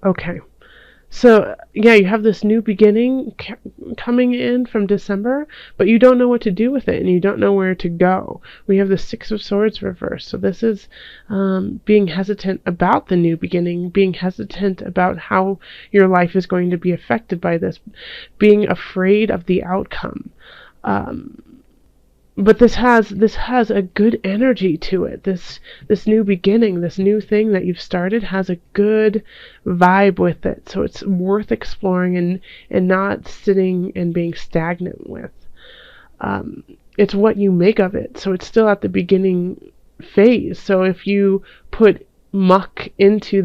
Okay. So, yeah, you have this new beginning coming in from December, but you don't know what to do with it and you don't know where to go. We have the Six of Swords reversed. So, this is being hesitant about the new beginning, being hesitant about how your life is going to be affected by this, being afraid of the outcome. Um, but this has a good energy to it. This new beginning, this new thing that you've started has a good vibe with it. So it's worth exploring and not sitting and being stagnant with. Um, it's what you make of it. So it's still at the beginning phase. So if you put muck into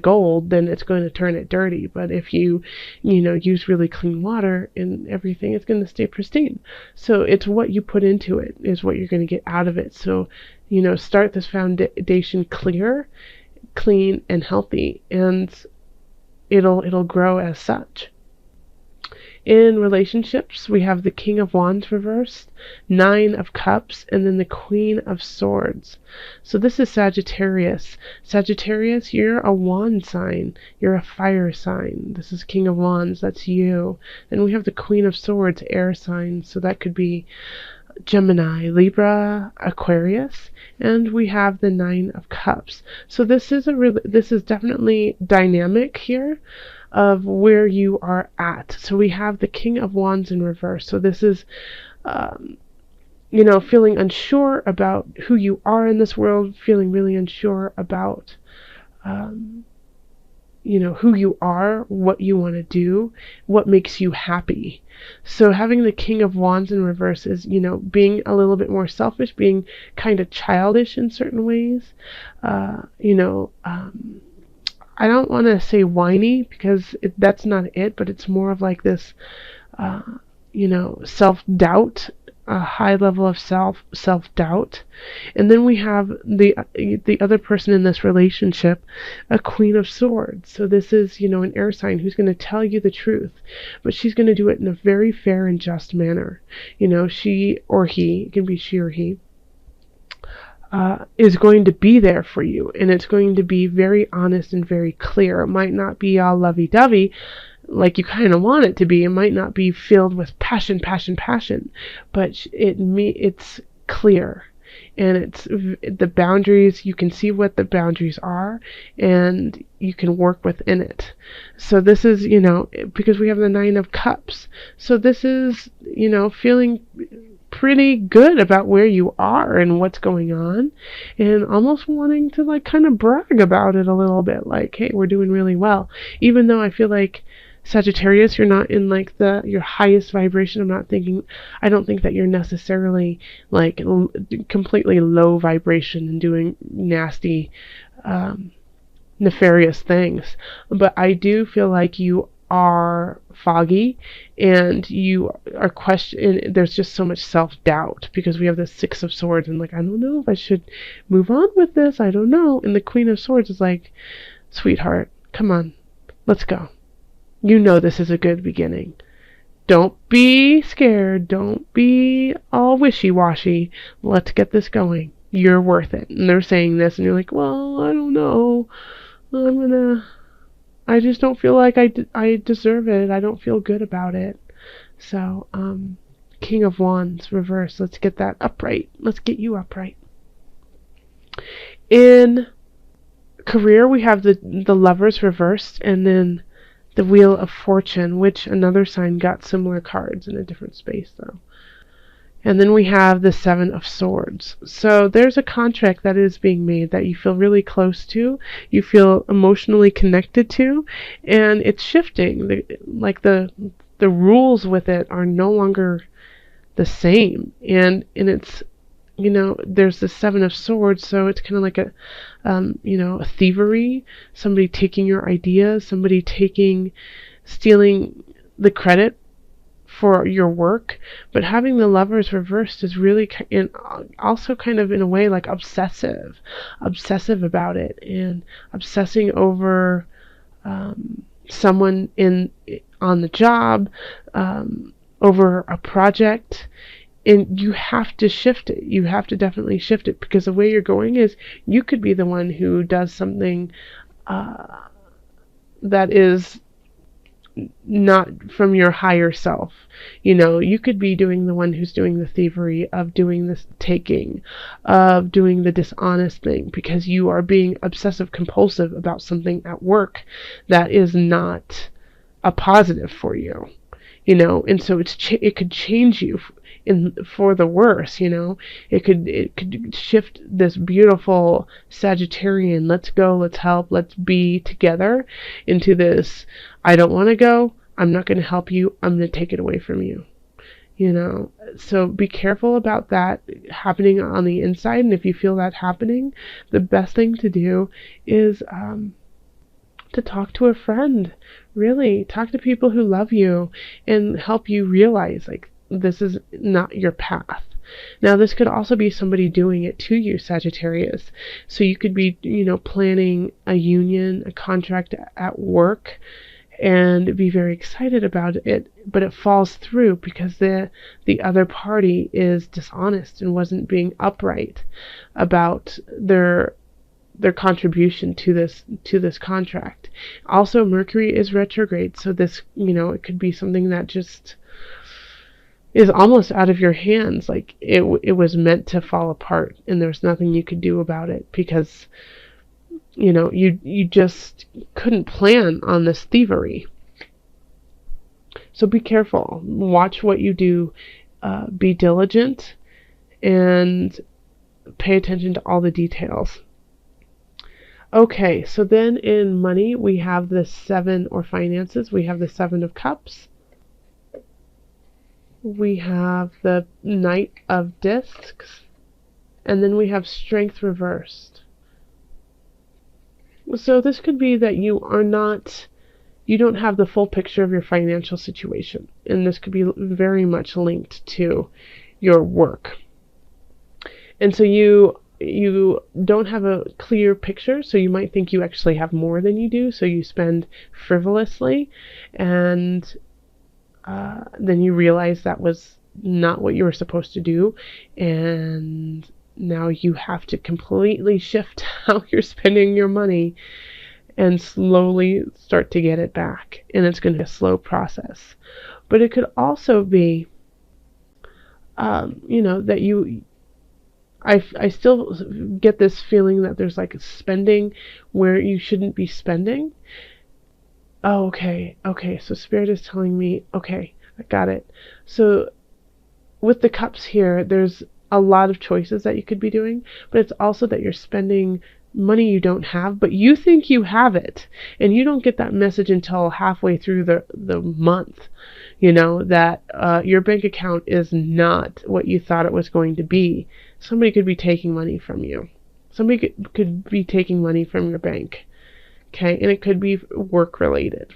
gold, then it's going to turn it dirty. But if you use really clean water and everything, it's going to stay pristine. So it's what you put into it is what you're going to get out of it. So, start this foundation clear, clean, and healthy, and it'll grow as such. In relationships, we have the King of Wands reversed, Nine of Cups, and then the Queen of Swords. So this is Sagittarius. Sagittarius, you're a wand sign. You're a fire sign. This is King of Wands. That's you. Then we have the Queen of Swords, air sign. So that could be Gemini, Libra, Aquarius, and we have the Nine of Cups. So this is definitely dynamic here of where you are at. So we have the King of Wands in reverse. So this is feeling unsure about who you are in this world, feeling really unsure about who you are, what you want to do, what makes you happy. So having the King of Wands in reverse is, being a little bit more selfish, being kind of childish in certain ways. I don't want to say whiny because that's not it, but it's more of like this, self-doubt, a high level of self-doubt. And then we have the other person in this relationship, a Queen of Swords. So this is, an air sign who's going to tell you the truth, but she's going to do it in a very fair and just manner. She or he, it can be she or he, is going to be there for you, and it's going to be very honest and very clear. It might not be all lovey-dovey like you kind of want it to be. It might not be filled with passion, but it's clear, and it's the boundaries. You can see what the boundaries are, and you can work within it. So this is, because we have the Nine of Cups. So this is, feeling pretty good about where you are and what's going on, and almost wanting to like kind of brag about it a little bit, like, hey, we're doing really well. Even though I feel like Sagittarius, you're not in like your highest vibration. I don't think that you're necessarily like completely low vibration and doing nasty, nefarious things, but I do feel like you are foggy and you are questioning. There's just so much self-doubt because we have the Six of Swords and like, I don't know if I should move on with this. I don't know. And the Queen of Swords is like, sweetheart, come on, let's go. This is a good beginning. Don't be scared. Don't be all wishy-washy. Let's get this going. You're worth it. And they're saying this and you're like, well, I don't know. I just don't feel like I deserve it. I don't feel good about it. So, King of Wands, reverse. Let's get that upright. Let's get you upright. In career, we have the Lovers reversed, and then the Wheel of Fortune, which another sign got similar cards in a different space, though. And then we have the Seven of Swords. So there's a contract that is being made that you feel really close to, you feel emotionally connected to, and it's shifting. The rules with it are no longer the same. And it's, there's the Seven of Swords, so it's kind of like a thievery, somebody taking your ideas, somebody stealing the credit for your work. But having the Lovers reversed is really also kind of in a way like obsessive about it, and obsessing over someone on the job, over a project. And you have to shift it. You have to definitely shift it, because the way you're going is you could be the one who does something that is not from your higher self. You could be doing the one who's doing the thievery, of doing this taking, of doing the dishonest thing, because you are being obsessive compulsive about something at work that is not a positive for you. And so it could change you for the worse. It could shift this beautiful Sagittarian, let's go, let's help, let's be together, into this, I don't want to go, I'm not going to help you, I'm going to take it away from you. So be careful about that happening on the inside. And if you feel that happening, the best thing to do is to talk to a friend. Really, talk to people who love you and help you realize, like, this is not your path. Now, this could also be somebody doing it to you, Sagittarius. So you could be, planning a union, a contract at work, and be very excited about it, but it falls through because the other party is dishonest and wasn't being upright about their contribution to this contract. Also, Mercury is retrograde, so this, it could be something that just is almost out of your hands. Like it was meant to fall apart, and there's nothing you could do about it, because you just couldn't plan on this thievery. So be careful. Watch what you do. Be diligent and pay attention to all the details. Okay, so then in money, we have the 7, or finances, we have the 7 of Cups. We have the Knight of Discs. And then we have Strength reversed. So this could be that you don't have the full picture of your financial situation. And this could be very much linked to your work. And so you don't have a clear picture, so you might think you actually have more than you do, so you spend frivolously, and then you realize that was not what you were supposed to do, and now you have to completely shift how you're spending your money and slowly start to get it back, and it's going to be a slow process. But it could also be that I still get this feeling that there's like spending where you shouldn't be spending. Oh, okay, so Spirit is telling me, okay, I got it. So with the Cups here, there's a lot of choices that you could be doing, but it's also that you're spending money you don't have, but you think you have it, and you don't get that message until halfway through the month, that your bank account is not what you thought it was going to be. Somebody could be taking money from you. Somebody could be taking money from your bank. Okay, and it could be work related.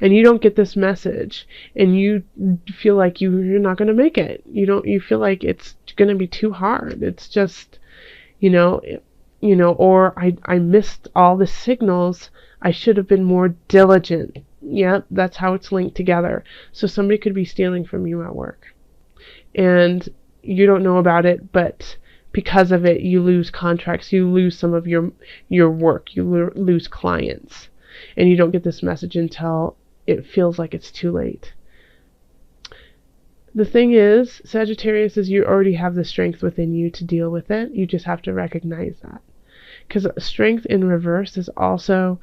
And you don't get this message, and you feel like you're not going to make it. You feel like it's going to be too hard. It's just, or I missed all the signals. I should have been more diligent. Yeah, that's how it's linked together. So somebody could be stealing from you at work, and you don't know about it, but because of it, you lose contracts, you lose some of your work, you lose clients, and you don't get this message until it feels like it's too late. The thing is, Sagittarius, is you already have the strength within you to deal with it. You just have to recognize that. Because strength in reverse is also,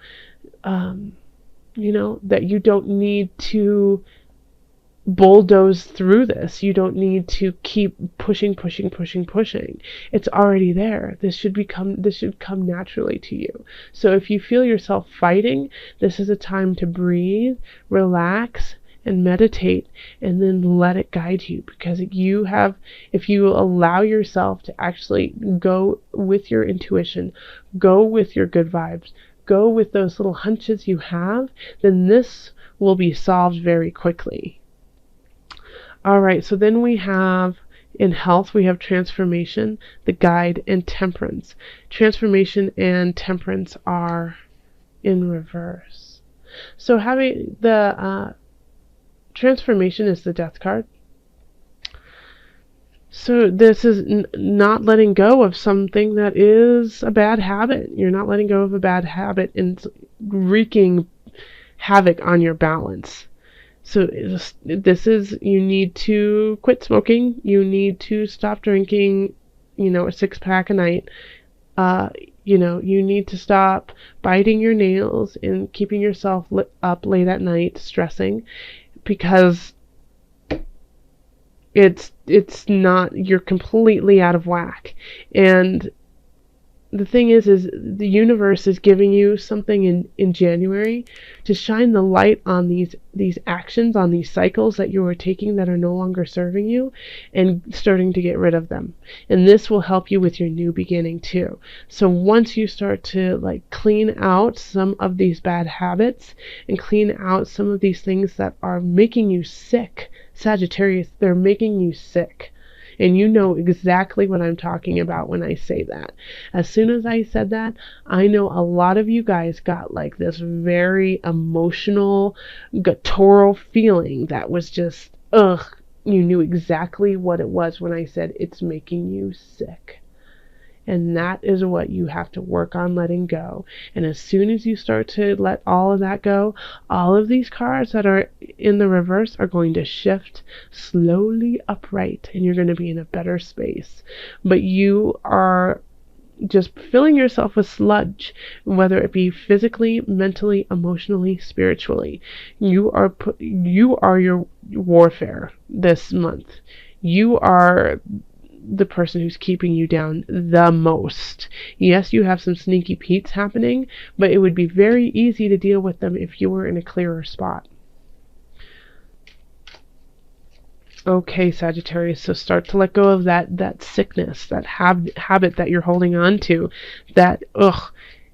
that you don't need to bulldoze through this. You don't need to keep pushing. It's already there. This should come naturally to you. So if you feel yourself fighting, this is a time to breathe, relax, and meditate, and then let it guide you. Because if you allow yourself to actually go with your intuition, go with your good vibes, go with those little hunches you have, then this will be solved very quickly. All right, so then we have, in health, we have transformation, the guide, and temperance. Transformation and temperance are in reverse. So having the transformation is the death card. So this is not letting go of something that is a bad habit. You're not letting go of a bad habit, and it's wreaking havoc on your balance. So this is, you need to quit smoking. You need to stop drinking, a 6-pack a night. Uh, you need to stop biting your nails and keeping yourself up late at night stressing, because it's not, you're completely out of whack. And the thing is the universe is giving you something in January to shine the light on these actions, on these cycles that you are taking that are no longer serving you, and starting to get rid of them. And this will help you with your new beginning too. So once you start to like clean out some of these bad habits and clean out some of these things that are making you sick, Sagittarius, they're making you sick. And you know exactly what I'm talking about when I say that. As soon as I said that, I know a lot of you guys got like this very emotional, guttural feeling that was just, ugh. You knew exactly what it was when I said it's making you sick. And that is what you have to work on letting go. And as soon as you start to let all of that go, all of these cards that are in the reverse are going to shift slowly upright, and you're going to be in a better space. But you are just filling yourself with sludge, whether it be physically, mentally, emotionally, spiritually. You are your warfare this month. You are the person who's keeping you down the most. Yes, you have some sneaky Petes happening, but it would be very easy to deal with them if you were in a clearer spot. Okay, Sagittarius, so start to let go of that sickness, that habit that you're holding on to, that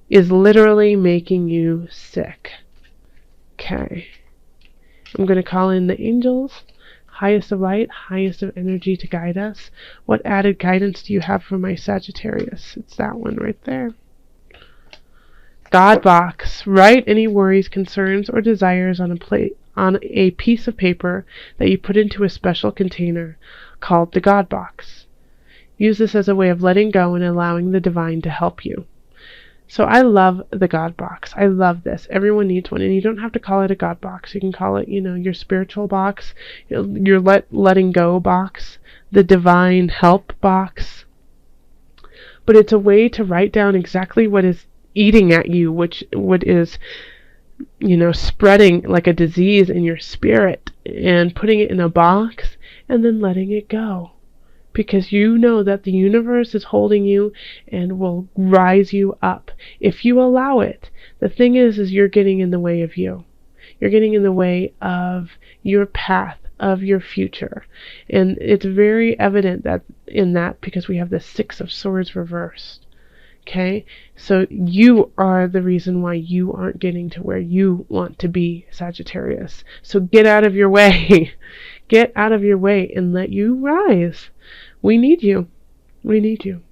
is literally making you sick. Okay. I'm going to call in the angels, highest of light, highest of energy, to guide us. What added guidance do you have for my Sagittarius? It's that one right there. God box. Write any worries, concerns, or desires on a piece of paper that you put into a special container called the God box. Use this as a way of letting go and allowing the divine to help you. So I love the God box. I love this. Everyone needs one, and you don't have to call it a God box. You can call it, your spiritual box, your letting go box, the divine help box. But it's a way to write down exactly what is eating at you, what is, spreading like a disease in your spirit, and putting it in a box and then letting it go. Because you know that the universe is holding you and will rise you up if you allow it. The thing is you're getting in the way of you. You're getting in the way of your path, of your future. And it's very evident that because we have the 6 of Swords reversed. Okay? So you are the reason why you aren't getting to where you want to be, Sagittarius. So get out of your way. Get out of your way and let you rise. We need you. We need you.